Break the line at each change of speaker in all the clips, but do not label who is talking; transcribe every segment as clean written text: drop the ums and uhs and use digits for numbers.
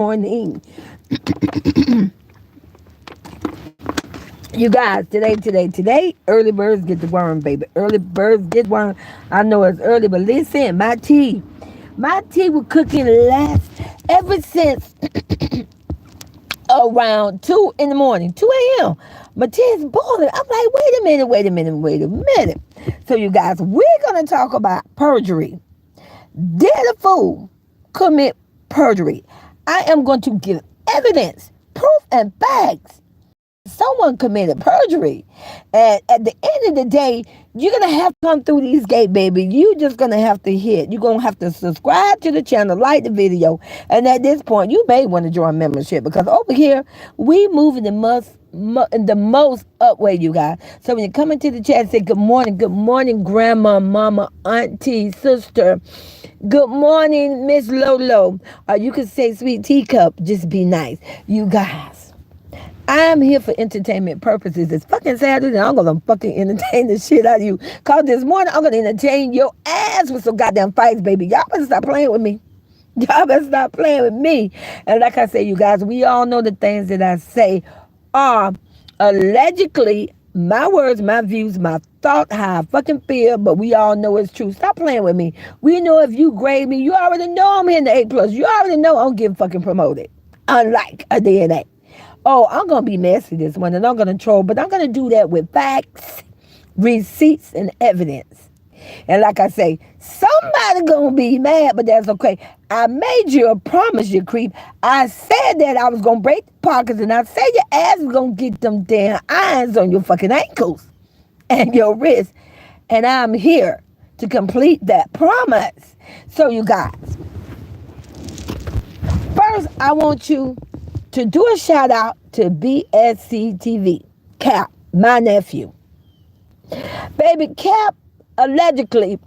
morning. You guys, today, early birds get the worm, baby. Early birds get worm. I know it's early, but listen, my tea was cooking last ever since around 2 in the morning, 2 a.m. My tea is boiling. I'm like, wait a minute. So, you guys, we're going to talk about perjury. Did a fool commit perjury? I am going to give evidence, proof, and facts. Someone committed perjury. And at the end of the day, you're going to have to come through these gates, baby. You're just going to have to hit. You're going to have to subscribe to the channel, like the video. And at this point, you may want to join membership because over here, we move in the most up way, you guys. So when you come into the chat, say good morning, grandma, mama, auntie, sister. Good morning, Miss Lolo. Or you can say sweet teacup. Just be nice. You guys, I'm here for entertainment purposes. It's fucking Saturday and I'm gonna fucking entertain the shit out of you. Cause this morning I'm gonna entertain your ass with some goddamn fights, baby. Y'all better stop playing with me. Y'all better stop playing with me. And like I say, you guys, we all know the things that I say are allegedly my words, my views, my thought, how I fucking feel, but we all know it's true. Stop playing with me. We know if you grade me, you already know I'm in the A+. You already know I'm getting fucking promoted. Unlike a DNA. Oh, I'm going to be messy this one and I'm going to troll, but I'm going to do that with facts, receipts, and evidence. And like I say, somebody gonna be mad, but that's okay. I made you a promise, you creep. I said that I was gonna break the pockets, and I said your ass was gonna get them damn irons on your fucking ankles and your wrists. And I'm here to complete that promise. So you guys, first I want you to do a shout out to BSC TV, Cap, my nephew. Baby Cap allegedly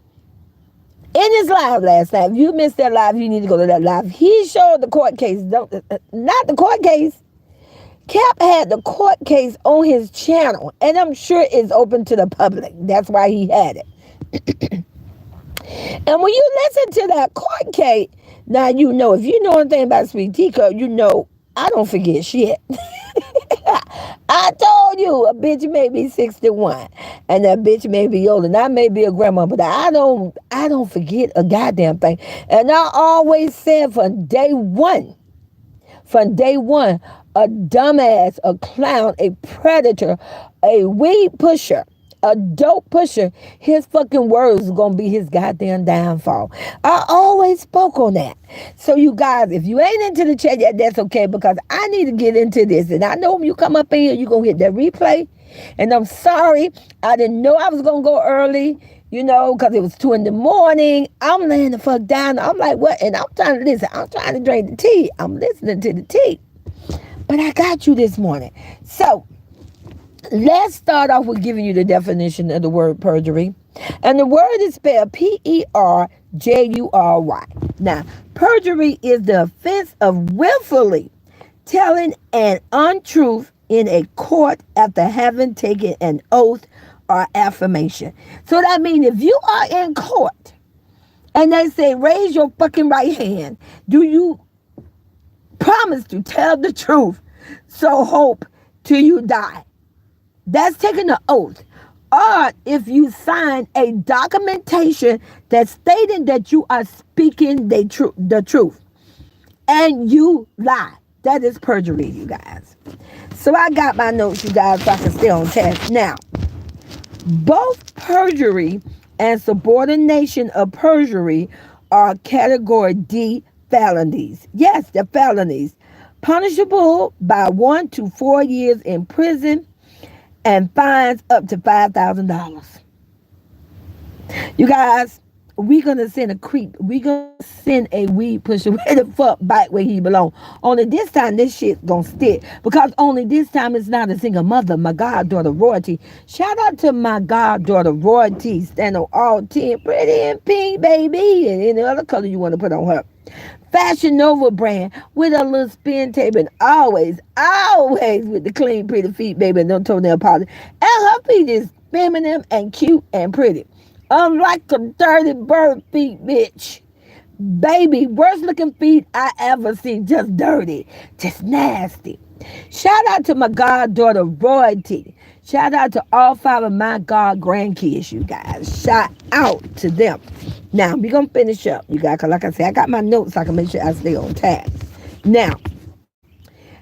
in his live last night. If you missed that live, you need to go to that live. He showed the court case. Not the court case. Cap had the court case on his channel, and I'm sure it's open to the public. That's why he had it. And when you listen to that court case, now you know, if you know anything about Sweet Teacup, you know I don't forget shit. I told you a bitch may be 61 and that bitch may be old and I may be a grandma, but I don't forget a goddamn thing. And I always said from day one, a dumbass, a clown, a predator, a weed pusher, a dope pusher, his fucking words is gonna be his goddamn downfall. I always spoke on that. So you guys, if you ain't into the chat yet, that's okay because I need to get into this. And I know when you come up in here, you're gonna hit that replay. And I'm sorry, I didn't know I was gonna go early, because it was 2 in the morning. I'm laying the fuck down. I'm like, what? And I'm trying to listen. I'm trying to drink the tea. I'm listening to the tea. But I got you this morning. So let's start off with giving you the definition of the word perjury. And the word is spelled Perjury. Now, perjury is the offense of willfully telling an untruth in a court after having taken an oath or affirmation. So that means if you are in court and they say, raise your fucking right hand, do you promise to tell the truth, so hope till you die? That's taking an oath. Or if you sign a documentation that's stating that you are speaking the truth and you lie. That is perjury, you guys. So I got my notes, you guys, so I can stay on task. Now, both perjury and subordination of perjury are category D felonies. Yes, they're felonies. Punishable by 1 to 4 years in prison and fines up to $5,000. You guys, we're going to send a creep. We're going to send a weed pusher where the fuck back where he belong. Only this time, this shit going to stick. Because only this time, it's not a single mother, my goddaughter, Royalty. Shout out to my goddaughter, Royalty. Stand on all 10. Pretty and pink, baby. And any other color you want to put on her. Fashion Nova brand with a little spin table and always with the clean, pretty feet, baby, and no toenail polish. And her feet is feminine and cute and pretty. Unlike the dirty bird feet, bitch. Baby, worst looking feet I ever seen. Just dirty. Just nasty. Shout out to my goddaughter, Royalty. Shout out to all 5 of my god grandkids, you guys. Shout out to them. Now, we're going to finish up, you guys. Because like I said, I got my notes so I can make sure I stay on task. Now,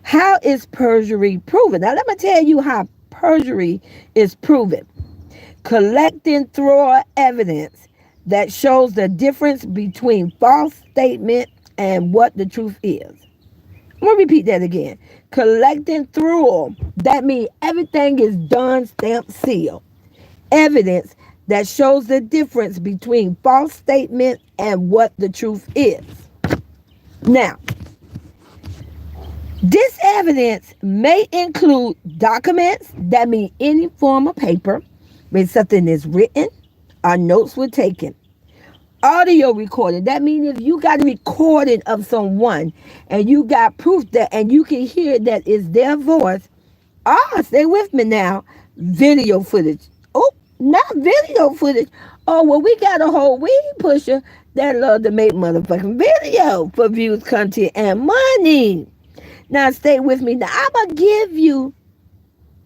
how is perjury proven? Now, let me tell you how perjury is proven. Collecting thorough evidence that shows the difference between false statement and what the truth is. I'm going to repeat that again. Collecting thorough, that means everything is done, stamped, sealed. Evidence that shows the difference between false statement and what the truth is. Now, this evidence may include documents, that means any form of paper, when something is written or notes were taken. Audio recording, that means if you got a recording of someone and you got proof that, and you can hear that it's their voice. Stay with me now. Video footage. Oh, not video footage. Oh, well, we got a whole weed pusher that love to make motherfucking video for views, content, and money. Now, stay with me. Now, I'm going to give you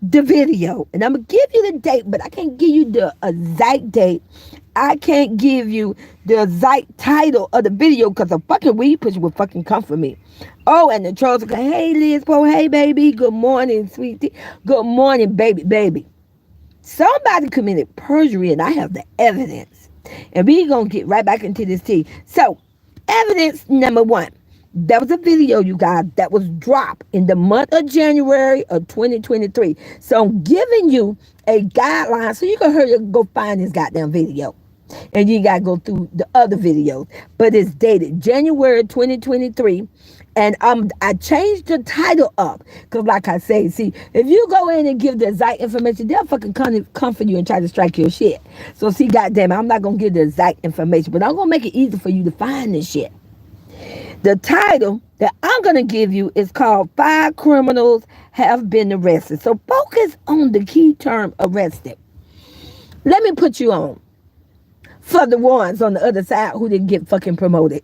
the video, and I'm going to give you the date, but I can't give you the exact date. I can't give you the exact title of the video because a fucking weed pusher will fucking come for me. Oh, and the trolls are going, hey, Liz Poe, hey, baby, good morning, sweetie. Good morning, baby. Somebody committed perjury, and I have the evidence. And we're going to get right back into this tea. So, evidence number 1. That was a video, you guys, that was dropped in the month of January of 2023. So I'm giving you a guideline so you can hurry up, go find this goddamn video. And you got to go through the other videos. But it's dated January 2023. And I changed the title up. Because like I say, see, if you go in and give the exact information, they'll fucking come for you and try to strike your shit. So see, goddamn it, I'm not going to give the exact information. But I'm going to make it easy for you to find this shit. The title that I'm going to give you is called 5 Criminals Have Been Arrested. So focus on the key term, arrested. Let me put you on for the ones on the other side who didn't get fucking promoted.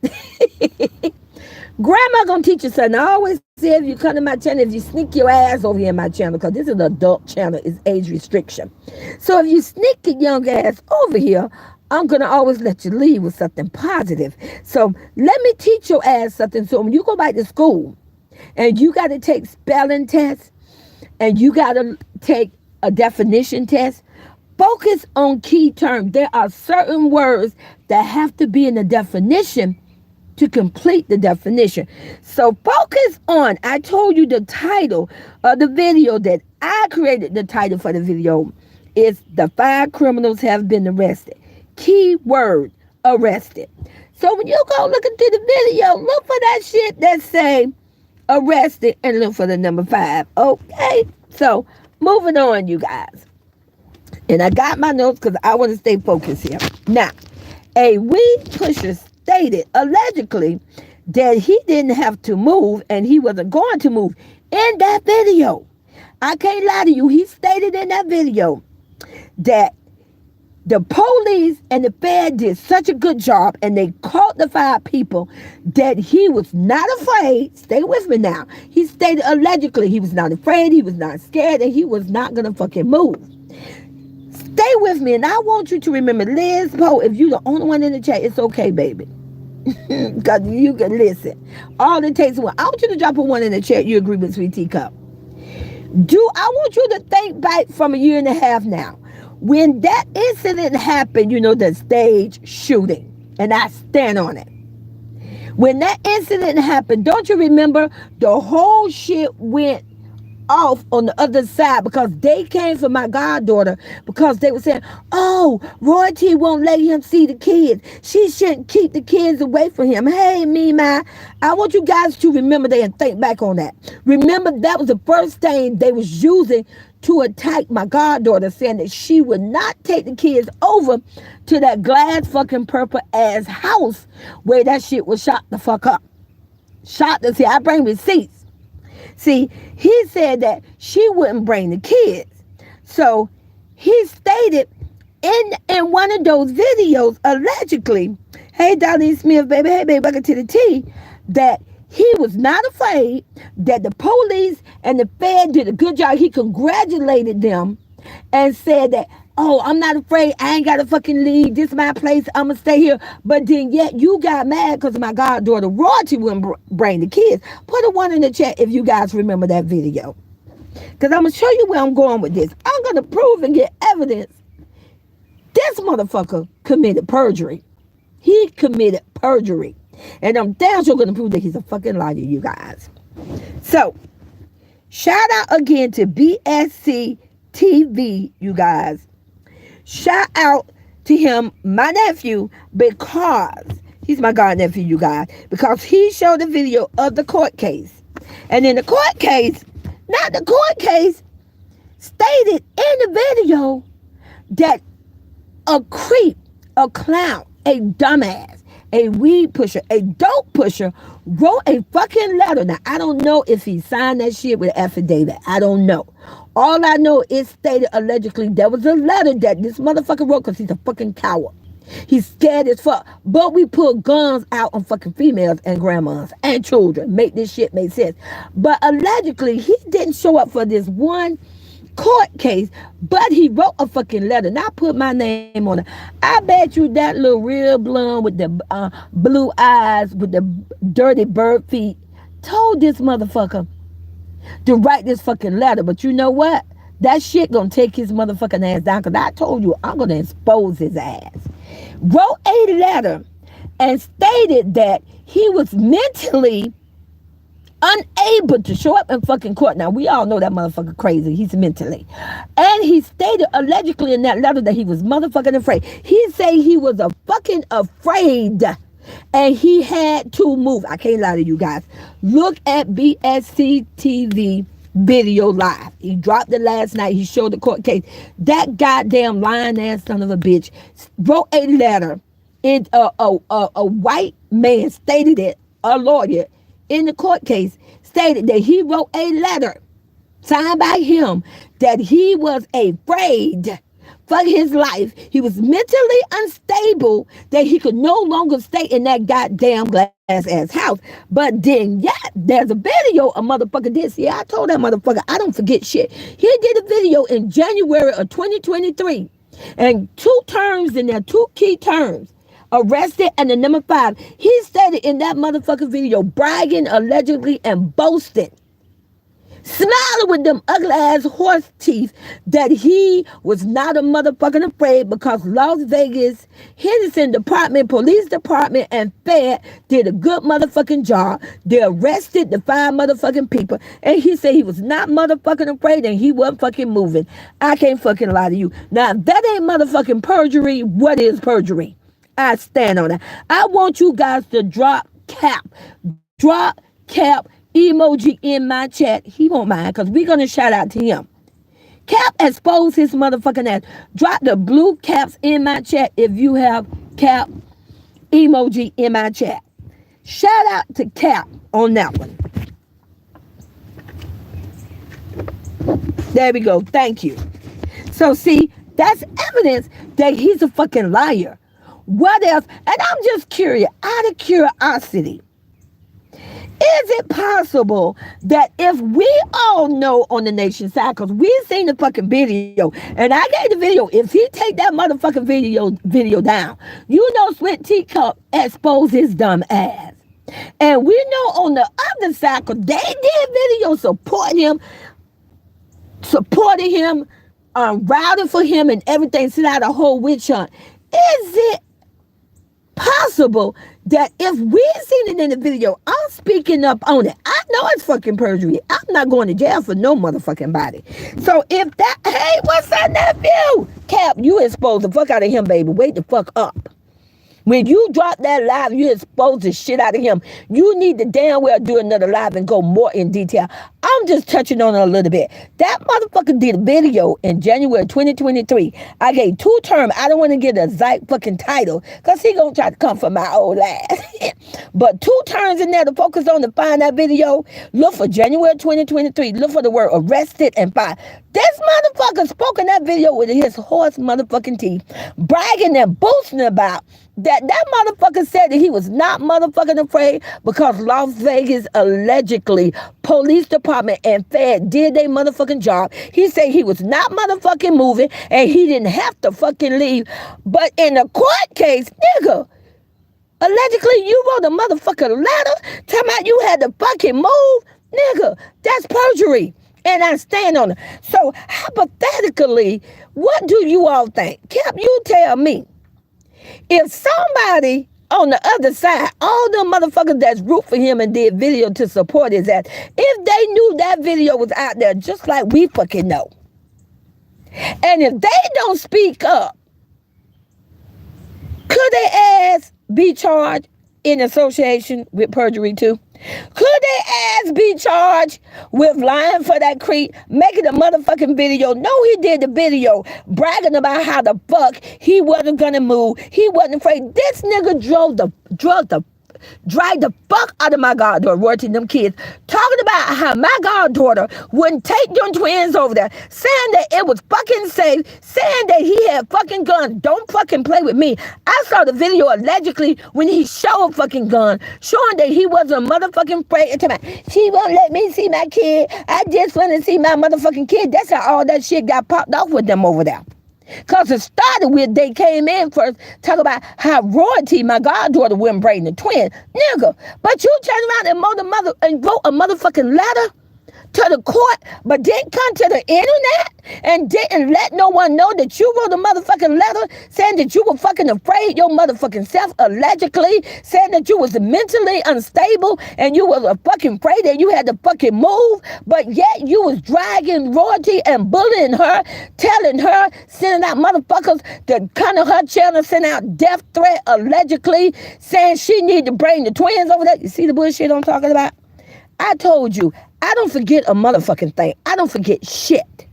Grandma going to teach you something. I always say if you come to my channel, if you sneak your ass over here in my channel, because this is an adult channel, it's age restriction. So if you sneak your young ass over here, I'm going to always let you leave with something positive. So let me teach your ass something. So when you go back to school and you got to take spelling tests and you got to take a definition test, focus on key terms. There are certain words that have to be in the definition to complete the definition. So focus on, I told you the title of the video that I created. The title for the video is The 5 Criminals Have Been Arrested. Key word, arrested. So when you go look into the video, look for that shit that say arrested and look for the number 5. Okay? So moving on, you guys. And I got my notes because I want to stay focused here. Now, a weed pusher stated allegedly that he didn't have to move and he wasn't going to move in that video. I can't lie to you. He stated in that video that the police and the Fed did such a good job and they caught the 5 people that he was not afraid. Stay with me now. He stated allegedly he was not afraid, he was not scared, and he was not going to fucking move. Stay with me, and I want you to remember, Liz Poe, if you're the only one in the chat, it's okay, baby. Because you can listen. All it takes is one. I want you to drop a 1 in the chat. You agree with Sweet Teacup. I want you to think back from a year and a half now. When that incident happened, the stage shooting, and I stand on it. When that incident happened, don't you remember the whole shit went off on the other side because they came for my goddaughter because they were saying, oh, Royalty won't let him see the kids. She shouldn't keep the kids away from him. Hey, Mima, I want you guys to remember that and think back on that. Remember, that was the first thing they was using to attack my goddaughter, saying that she would not take the kids over to that glass fucking purple ass house where that shit was shot the fuck up. Shot to see, I bring receipts. See, he said that she wouldn't bring the kids. So he stated in one of those videos, allegedly, Hey, Darlene Smith, baby. Hey, baby, welcome to the tea. That he was not afraid, that the police and the Fed did a good job. He congratulated them and said that, oh, I'm not afraid. I ain't got to fucking leave. This is my place. I'm going to stay here. But then yet you got mad because my goddaughter Royalty wouldn't bring the kids. Put a one in the chat if you guys remember that video. Because I'm going to show you where I'm going with this. I'm going to prove and get evidence. This motherfucker committed perjury. He committed perjury. And I'm damn sure going to prove that he's a fucking liar, you guys. So, shout out again to BSC TV, you guys. Shout out to him, my nephew, because he's my godnephew, you guys. Because he showed a video of the court case. And in the court case, not the court case, stated in the video that a creep, a clown, a dumbass, a weed pusher, a dope pusher wrote a fucking letter. Now, I don't know if he signed that shit with an affidavit. I don't know. All I know is stated allegedly there was a letter that this motherfucker wrote because he's a fucking coward. He's scared as fuck. But we put guns out on fucking females and grandmas and children. Make this shit make sense. But allegedly, he didn't show up for this one court case, but he wrote a fucking letter. And I put my name on it. I bet you that little real blonde with the blue eyes, with the dirty bird feet, told this motherfucker to write this fucking letter. But you know what? That shit gonna take his motherfucking ass down, because I told you I'm gonna expose his ass. Wrote a letter and stated that he was mentally unable to show up in fucking court. Now, we all know that motherfucker crazy. He's mentally. And he stated allegedly in that letter that he was motherfucking afraid. He said he was a fucking afraid. And he had to move. I can't lie to you guys. Look at BSC TV video live. He dropped it last night. He showed the court case. That goddamn lying ass son of a bitch wrote a letter. A white man stated it, a lawyer, in the court case, stated that he wrote a letter signed by him that he was afraid for his life. He was mentally unstable, that he could no longer stay in that goddamn glass ass house. But then, yeah, there's a video a motherfucker did. See, I told that motherfucker I don't forget shit. He did a video in January of 2023. And two terms in there, two key terms. Arrested, and the number 5. He stated in that motherfucking video, bragging allegedly and boasting, smiling with them ugly ass horse teeth, that he was not a motherfucking afraid because Las Vegas, Henderson Department, Police Department, and Fed did a good motherfucking job. They arrested the 5 motherfucking people, and he said he was not motherfucking afraid and he wasn't fucking moving. I can't fucking lie to you. Now, if that ain't motherfucking perjury, what is perjury? I stand on that. I want you guys to drop cap emoji in my chat. He won't mind, because we're going to shout out to him. Cap expose his motherfucking ass. Drop the blue caps in my chat if you have cap emoji in my chat. Shout out to Cap on that one. There we go. Thank you. So see, that's evidence that he's a fucking liar. What else? And I'm just curious, out of curiosity, is it possible that if we all know on the nation side, because we've seen the fucking video, and I gave the video, if he take that motherfucking video down, you know Sweet Teacup exposed his dumb ass. And we know on the other side, because they did video supporting him, routing for him and everything, sent out a whole witch hunt. Is it possible that if we've seen it in the video, I'm speaking up on it? I know it's fucking perjury. I'm not going to jail for no motherfucking body. So if that, hey, what's that nephew? Cap, you exposed the fuck out of him, baby. Wait the fuck up. When you drop that live, you expose the shit out of him. You need to damn well do another live and go more in detail. I'm just touching on it a little bit. That motherfucker did a video in January 2023. I gave 2 terms. I don't want to get a Zyke fucking title, because he gonna try to come for my old ass. But 2 terms in there to focus on to find that video. Look for January 2023. Look for the word arrested and fired. This motherfucker spoke in that video with his horse motherfucking teeth, bragging and boasting about That motherfucker said that he was not motherfucking afraid because Las Vegas allegedly police department and Fed did their motherfucking job. He said he was not motherfucking moving and he didn't have to fucking leave. But in the court case, nigga, allegedly you wrote a motherfucking letter telling about you had to fucking move. Nigga, that's perjury. And I stand on it. So hypothetically, what do you all think? Cap, you tell me. If somebody on the other side, all the motherfuckers that's root for him and did video to support his ass, if they knew that video was out there just like we fucking know, and if they don't speak up, could their ass be charged in association with perjury too? Could their ass be charged with lying for that creep, making a motherfucking video? No, he did the video bragging about how the fuck he wasn't gonna move. He wasn't afraid. This nigga dragged the fuck out of my goddaughter, watching them kids, talking about how my goddaughter wouldn't take them twins over there, saying that it was fucking safe, saying that he had fucking guns. Don't fucking play with me. I saw the video allegedly when he showed a fucking gun, showing that he wasn't motherfucking afraid. She won't let me see my kid. I just want to see my motherfucking kid. That's how all that shit got popped off with them over there. Because it started with they came in first, talk about how royalty, my goddaughter wouldn't bring the twin. Nigga, but you turn around and wrote a motherfucking letter to the court, but didn't come to the internet and didn't let no one know that you wrote a motherfucking letter saying that you were fucking afraid your motherfucking self, allegedly saying that you was mentally unstable and you was fucking afraid that you had to fucking move, but yet you was dragging royalty and bullying her, telling her, sending out motherfuckers to come to her channel, sending out death threat, allegedly saying she need to bring the twins over there. You see the bullshit I'm talking about? I told you, I don't forget a motherfucking thing. I don't forget shit.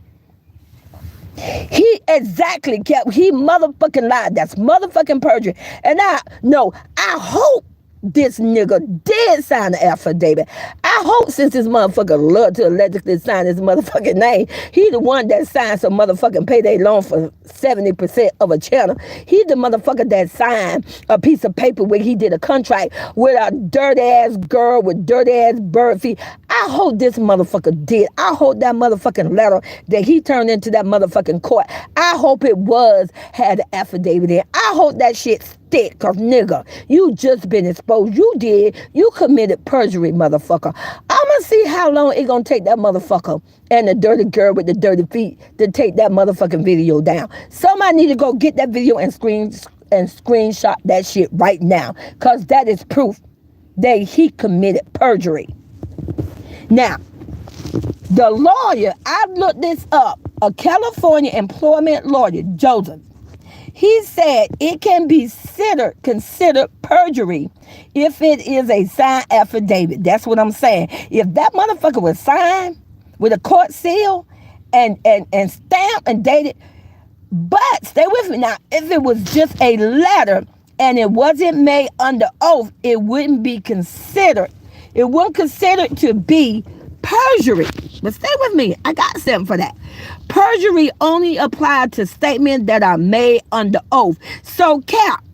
He motherfucking lied. That's motherfucking perjury. And I hope this nigga did sign the affidavit. I hope since this motherfucker love to allegedly sign his motherfucking name, he the one that signed some motherfucking payday loan for 70% of a channel. He the motherfucker that signed a piece of paper where he did a contract with a dirty ass girl with dirty ass bird feet. I hope this motherfucker did. I hope that motherfucking letter that he turned into that motherfucking court, I hope it had an affidavit in. I hope that shit stick, cause nigga, you just been exposed. You committed perjury, motherfucker. I'ma see how long it gonna take that motherfucker and the dirty girl with the dirty feet to take that motherfucking video down. Somebody need to go get that video and screenshot that shit right now, cause that is proof that he committed perjury. Now, the lawyer, I looked this up, a California employment lawyer, Joseph. He said it can be considered perjury if it is a signed affidavit. That's what I'm saying. If that motherfucker was signed with a court seal and stamped and dated, but stay with me now, if it was just a letter and it wasn't made under oath, it wouldn't be considered. It wouldn't consider it to be perjury. But stay with me. I got something for that. Perjury only applied to statements that are made under oath. So, Cap,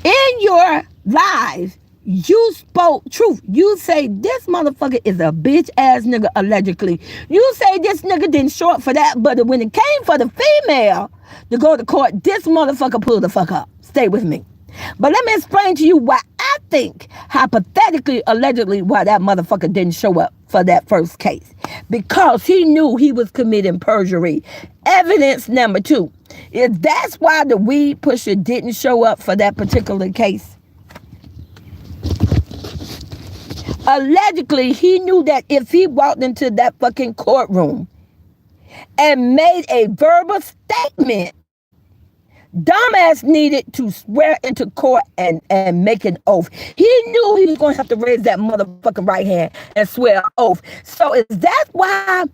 in your lies, you spoke truth. You say this motherfucker is a bitch ass nigga, allegedly. You say this nigga didn't show up for that, but when it came for the female to go to court, this motherfucker pulled the fuck up. Stay with me. But let me explain to you why I think, hypothetically, allegedly, why that motherfucker didn't show up for that first case. Because he knew he was committing perjury. Evidence number 2. If that's why the weed pusher didn't show up for that particular case. Allegedly, he knew that if he walked into that fucking courtroom and made a verbal statement, dumbass needed to swear into court and make an oath. He knew he was going to have to raise that motherfucking right hand and swear an oath. So is that why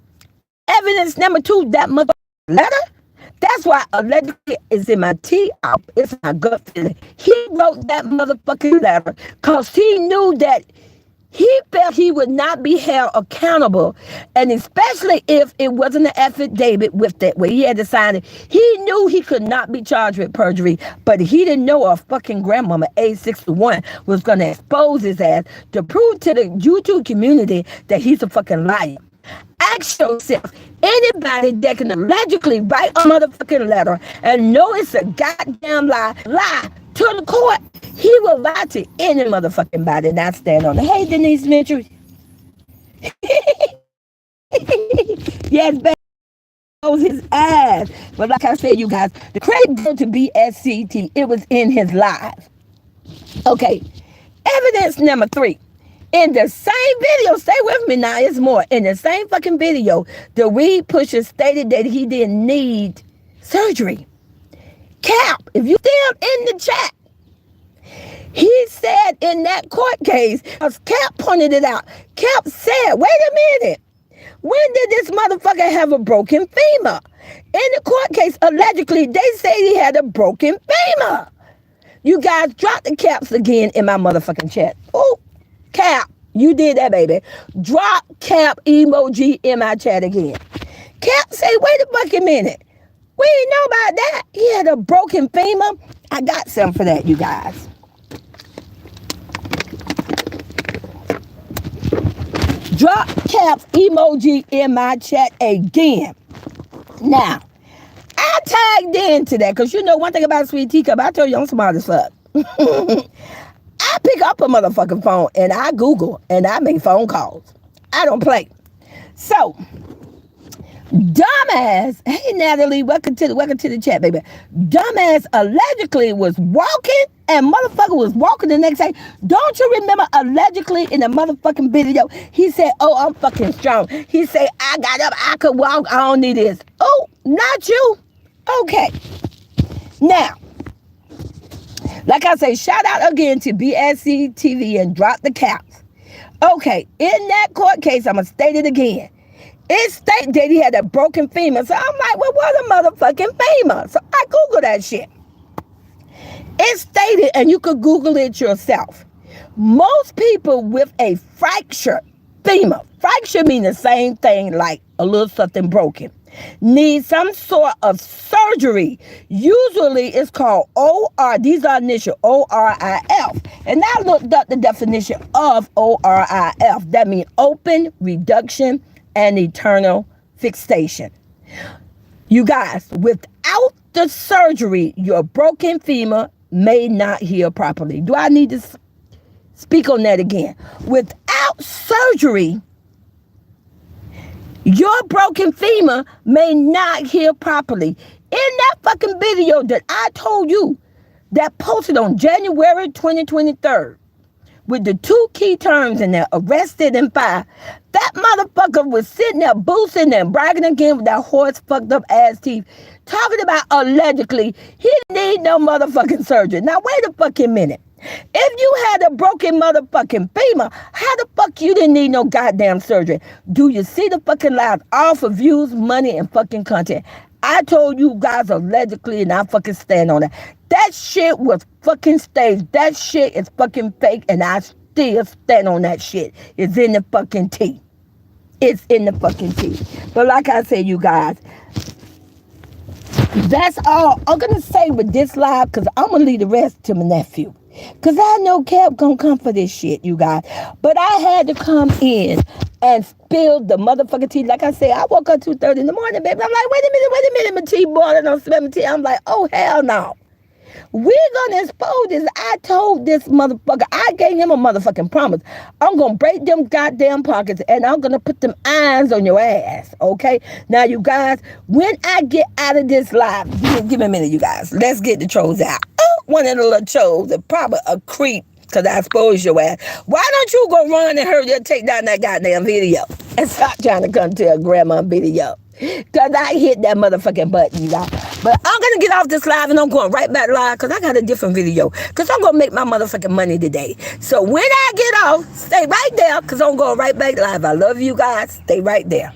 evidence number 2, that motherfucking letter? That's why allegedly is in my it's my gut feeling. He wrote that motherfucking letter because he knew that He felt he would not be held accountable, and especially if it wasn't an affidavit with that where he had to sign it. He knew he could not be charged with perjury, but he didn't know a fucking grandmama, age 61, was going to expose his ass to prove to the YouTube community that he's a fucking liar. Ask yourself, anybody that can allegedly write a motherfucking letter and know it's a goddamn lie to the court, he will lie to any motherfucking body, not stand on it. Hey, Denise Mitchell. Yes, baby. His ass. But like I said, you guys, the credit goes to BSCT. It was in his live. Okay. Evidence number 3. In the same video, stay with me now, it's more. In the same fucking video, the weed pusher stated that he didn't need surgery. Cap, if you still in the chat, he said in that court case, because Cap pointed it out, Cap said, wait a minute, when did this motherfucker have a broken femur? In the court case, allegedly, they say he had a broken femur. You guys drop the caps again in my motherfucking chat. Oh, Cap, you did that, baby. Drop Cap emoji in my chat again. Cap say, wait a fucking minute. We didn't know about that. He had a broken femur. I got something for that, you guys. Drop Cap's emoji in my chat again. Now, I tagged into that because you know one thing about Sweet Teacup, I told you I'm smart as fuck. I pick up a motherfucking phone and I Google and I make phone calls. I don't play. So, dumbass, hey Natalie, welcome to the chat, baby. Dumbass allegedly was walking and motherfucker was walking the next day. Don't you remember allegedly in the motherfucking video, he said, oh, I'm fucking strong. He said, I got up, I could walk, I don't need this. Oh, not you. Okay. Now, like I say, shout out again to BSC TV and drop the caps. Okay, in that court case, I'm going to state it again. It stated that he had a broken femur. So I'm like, well, what a motherfucking femur? So I Googled that shit. It stated, and you could Google it yourself, most people with a fractured femur, fracture means the same thing like a little something broken, need some sort of surgery. Usually it's called OR. These are initial ORIF. And I looked up the definition of ORIF. That means open reduction and eternal fixation. You guys, without the surgery, your broken femur may not heal properly. Do I need to speak on that again? Without surgery, your broken femur may not heal properly. In that fucking video that I told you, that posted on January 2023, with the 2 key terms in there, arrested and fired, that motherfucker was sitting there boosting and bragging again with that horse fucked up ass teeth, talking about allegedly he didn't need no motherfucking surgery. Now wait a fucking minute. If you had a broken motherfucking femur, how the fuck you didn't need no goddamn surgery? Do you see the fucking lies? All for views, money, and fucking content. I told you guys allegedly, and I fucking stand on it. That shit was fucking staged. That shit is fucking fake, and I still stand on that shit. It's in the fucking tea. It's in the fucking tea. But like I said, you guys, that's all I'm going to say with this live, because I'm going to leave the rest to my nephew. Because I know Cap going to come for this shit, you guys. But I had to come in and spill the motherfucking tea. Like I said, I woke up 2:30 in the morning, baby. I'm like, wait a minute. My tea boiling. I'm smelling tea. I'm like, oh, hell no. We're going to expose this. I told this motherfucker, I gave him a motherfucking promise. I'm going to break them goddamn pockets and I'm going to put them irons on your ass, okay? Now, you guys, when I get out of this live, give me a minute, you guys. Let's get the trolls out. Oh, one of the little trolls, probably a creep, because I exposed your ass. Why don't you go run and hurry up, take down that goddamn video and stop trying to come to a grandma video? Because I hit that motherfucking button, you guys. But I'm going to get off this live and I'm going right back live because I got a different video. Because I'm going to make my motherfucking money today. So when I get off, stay right there because I'm going right back live. I love you guys. Stay right there.